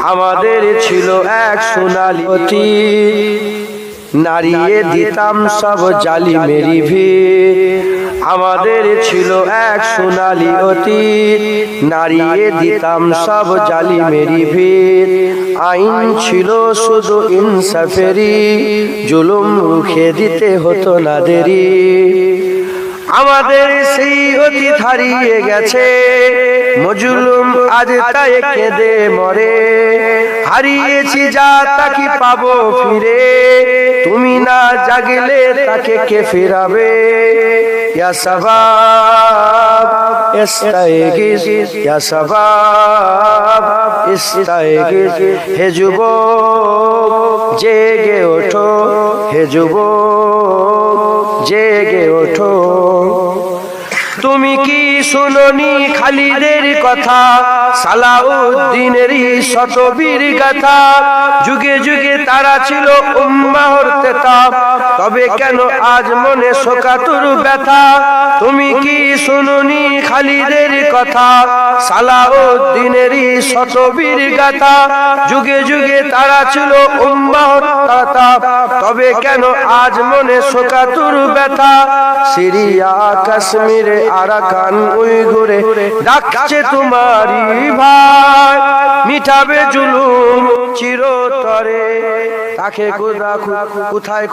আমাদের ছিল এক সোনালী অতীত, নাড়িয়ে দিতাম সব জালিমেরই ভিত। আমাদের ছিল এক সোনালী অতীত, নাড়িয়ে দিতাম সব জালিমেরই ভিত। আইন ছিল শুধু ইনসাফেরই, জুলুম রুখে দিতে হতো না দেরি। আমাদের সেই অতীত হারিয়ে গেছে, মজলুম আজ তাই কেঁদে মরে। হারিয়েছি যা তাকে পাবো ফিরে, তুমি না জাগলে তাকে কে ফিরাবে। ইয়া শাবাব ইস্তাইগিজ, ইয়া শাবাব ইস্তাইগিজ। হে যুবক জেগে ওঠো, হে যুবক জেগে ওঠো। তুমি কি শুনোনি খালিদের কথা, সালাউদ্দিনেরই শতবীর গাথা। যুগে যুগে তারা ছিল উম্মাহর তেতা, তবে কেন আজ মনে শোকাতুর ব্যথা। তুমি কি শুনোনি খালিদের কথা, সালাউদ্দিনেরই শতবীর গাথা। যুগে যুগে তারা ছিল উম্মাহর তেতা, তবে কেন আজ মনে শোকাতুর ব্যথা। সিরিয়া কাশ্মীরে আরাকান উইঘুরে ডাকছে তোমারই ভাই, মিটাবে জুলুম চিরতরে। তাকে কোথায়